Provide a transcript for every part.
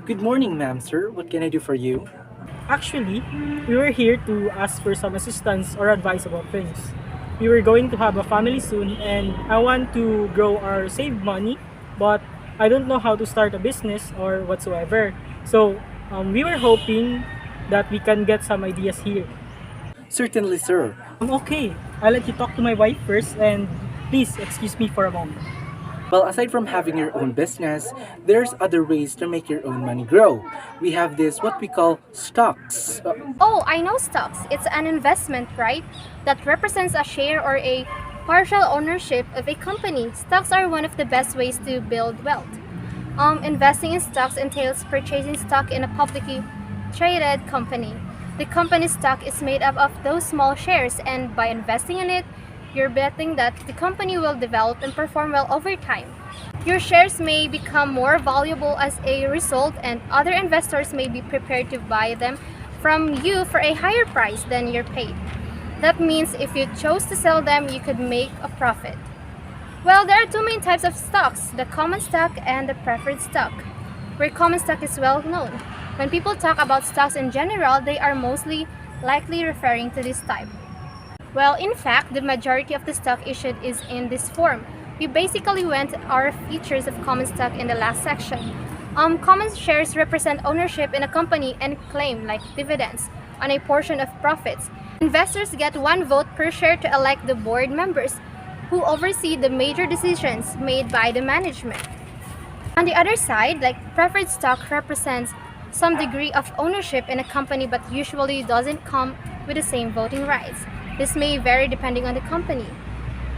Good morning, ma'am, sir. What can I do for you? Actually, we were here to ask for some assistance or advice about things. We were going to have a family soon, and I want to grow our saved money, but I don't know how to start a business or whatsoever. So, we were hoping that we can get some ideas here. Certainly, sir. Okay, I'll let you talk to my wife first, and please excuse me for a moment. Well, aside from having your own business, there's other ways to make your own money grow. We have this what we call stocks. Oh, I know stocks. It's an investment, right? That represents a share or a partial ownership of a company. Stocks are one of the best ways to build wealth. Investing in stocks entails purchasing stock in a publicly traded company. The company's stock is made up of those small shares, and by investing in it, you're betting that the company will develop and perform well over time. Your shares may become more valuable as a result, and other investors may be prepared to buy them from you for a higher price than you're paid. That means if you chose to sell them, you could make a profit. Well, there are two main types of stocks, the common stock and the preferred stock. Where common stock is well known. When people talk about stocks in general, they are mostly likely referring to this type. Well, in fact, the majority of the stock issued is in this form. We basically went our features of common stock in the last section. Common shares represent ownership in a company and claim, like dividends, on a portion of profits. Investors get one vote per share to elect the board members, who oversee the major decisions made by the management. On the other side, like preferred stock represents some degree of ownership in a company but usually doesn't come with the same voting rights. This may vary depending on the company.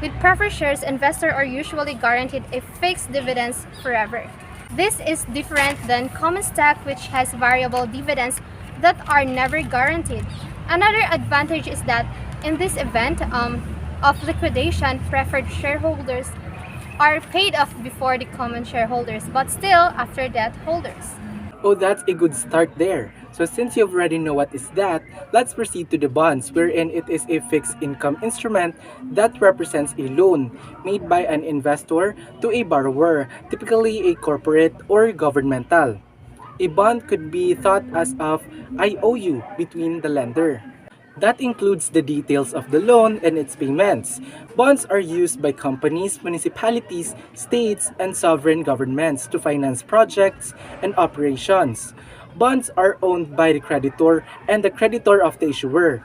With preferred shares, investors are usually guaranteed a fixed dividends forever. This is different than common stock, which has variable dividends that are never guaranteed. Another advantage is that in this event of liquidation, preferred shareholders are paid off before the common shareholders, but still after debt holders. Oh, that's a good start there. So since you already know what is that, let's proceed to the bonds, wherein it is a fixed income instrument that represents a loan made by an investor to a borrower, typically a corporate or governmental. A bond could be thought as of IOU between the lender. That includes the details of the loan and its payments. Bonds are used by companies, municipalities, states, and sovereign governments to finance projects and operations. Bonds are owned by the creditor and the creditor of the issuer.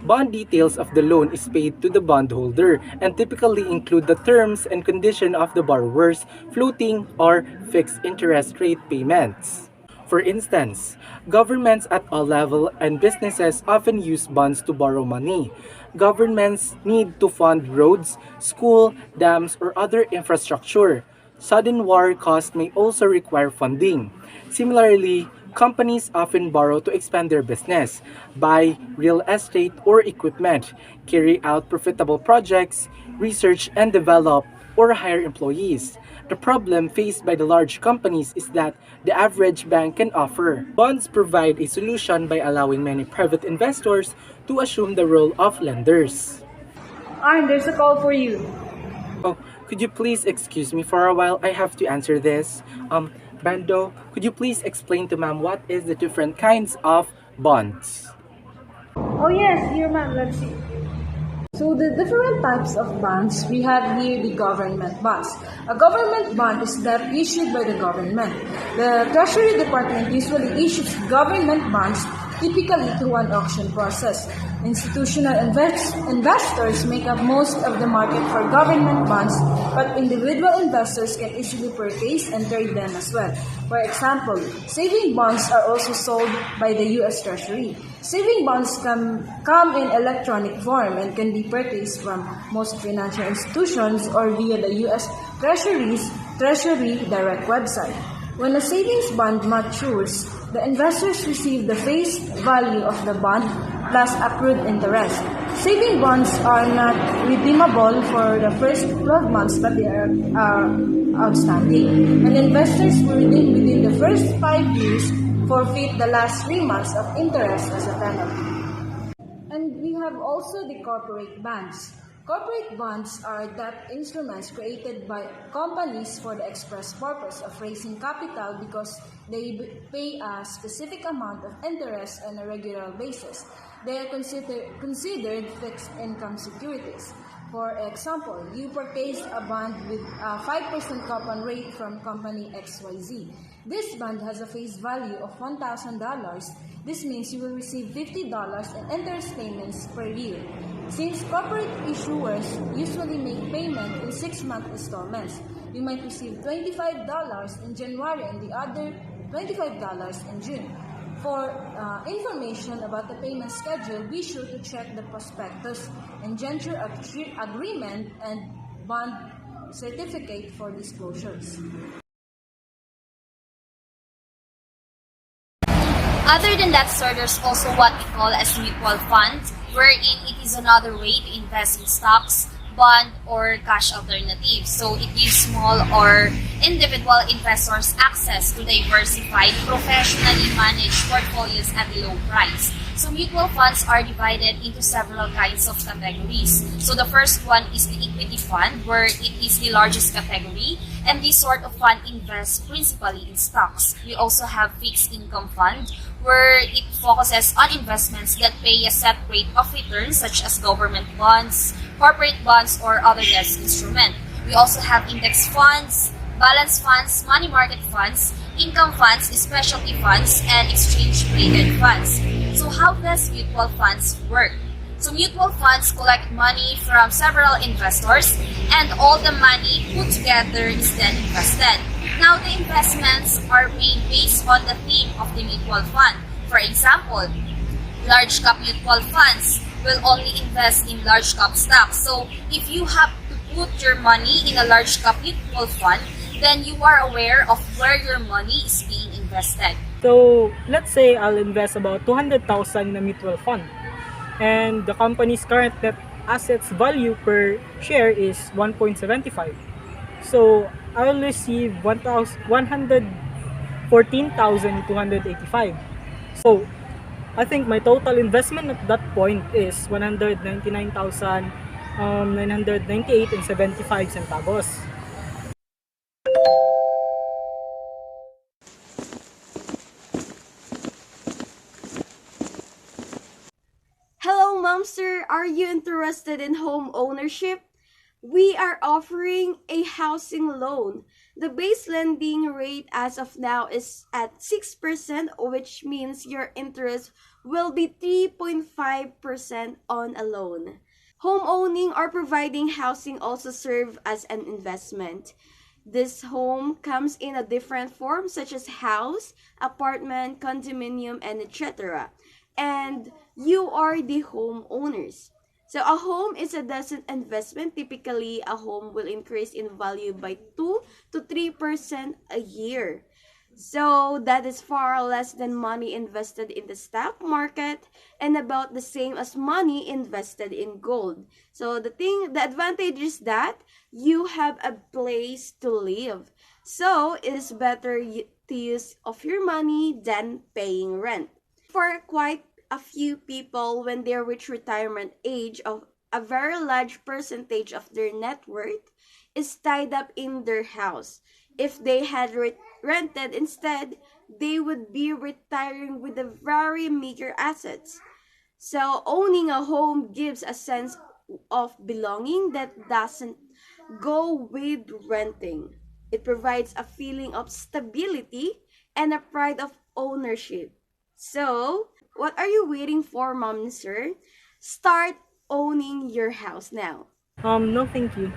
Bond details of the loan is paid to the bondholder and typically include the terms and condition of the borrower's floating or fixed interest rate payments. For instance, governments at all levels and businesses often use bonds to borrow money. Governments need to fund roads, school, dams, or other infrastructure. Sudden war costs may also require funding. Similarly, companies often borrow to expand their business, buy real estate or equipment, carry out profitable projects, research and develop, or hire employees. The problem faced by the large companies is that the average bank can offer. Bonds provide a solution by allowing many private investors to assume the role of lenders. Arn, there's a call for you. Oh, could you please excuse me for a while? I have to answer this. Bando, could you please explain to ma'am what is the different kinds of bonds? Oh yes, here ma'am, let's see. So the different types of bonds, we have here the government bonds. A government bond is debt issued by the government. The Treasury Department usually issues government bonds typically through an auction process. Institutional investors make up most of the market for government bonds, but individual investors can easily purchase and trade them as well. For example, saving bonds are also sold by the U.S. Treasury. Saving bonds come in electronic form and can be purchased from most financial institutions or via the U.S. Treasury's Treasury Direct website. When a savings bond matures, the investors receive the face value of the bond plus accrued interest. Saving bonds are not redeemable for the first 12 months, but they are outstanding. And investors who redeem within the first 5 years forfeit the last 3 months of interest as a penalty. And we have also the corporate bonds. Corporate bonds are debt instruments created by companies for the express purpose of raising capital because they pay a specific amount of interest on a regular basis. They are considered fixed income securities. For example, you purchase a bond with a 5% coupon rate from company XYZ. This bond has a face value of $1,000. This means you will receive $50 in interest payments per year. Since corporate issuers usually make payment in 6-month installments, you might receive $25 in January and the other $25 in June. For information about the payment schedule, be sure to check the prospectus, indenture agreement, and bond certificate for disclosures. Other than that, sir, there's also what we call as mutual fund, wherein it is another way to invest in stocks, bond, or cash alternatives. So it gives small or individual investors access to diversified, professionally managed portfolios at a low price. So mutual funds are divided into several kinds of categories. So the first one is the equity fund, where it is the largest category, and this sort of fund invests principally in stocks. We also have fixed income fund, where it focuses on investments that pay a set rate of return, such as government bonds, corporate bonds, or other debt instrument. We also have index funds, balance funds, money market funds, income funds, specialty funds, and exchange-traded funds. So how does mutual funds work? So mutual funds collect money from several investors, and all the money put together is then invested. Now, the investments are made based on the theme of the mutual fund. For example, large cap mutual funds will only invest in large cap stocks. So if you have to put your money in a large cap mutual fund, then you are aware of where your money is being invested. So, let's say I'll invest about 200,000 in a mutual fund. And the company's current net assets value per share is 1.75. So, I'll receive 114,285. So, I think my total investment at that point is 199,998 and 75 centavos. Hello, Momster. Are you interested in home ownership? We are offering a housing loan. The base lending rate as of now is at 6%, which means your interest will be 3.5% on a loan. Home owning or providing housing also serve as an investment. This home comes in a different form such as house, apartment, condominium, and etc. And you are the homeowners. So a home is a decent investment. Typically, a home will increase in value by 2 to 3% a year. So that is far less than money invested in the stock market and about the same as money invested in gold. So the advantage is that you have a place to live. So it is better to use of your money than paying rent. For quite a few people, when they reach retirement age, of a very large percentage of their net worth is tied up in their house. If they had rented instead, they would be retiring with a very meager assets. So owning a home gives a sense of belonging that doesn't go with renting. It provides a feeling of stability and a pride of ownership. So, what are you waiting for, mom, sir? Start owning your house now. No, thank you.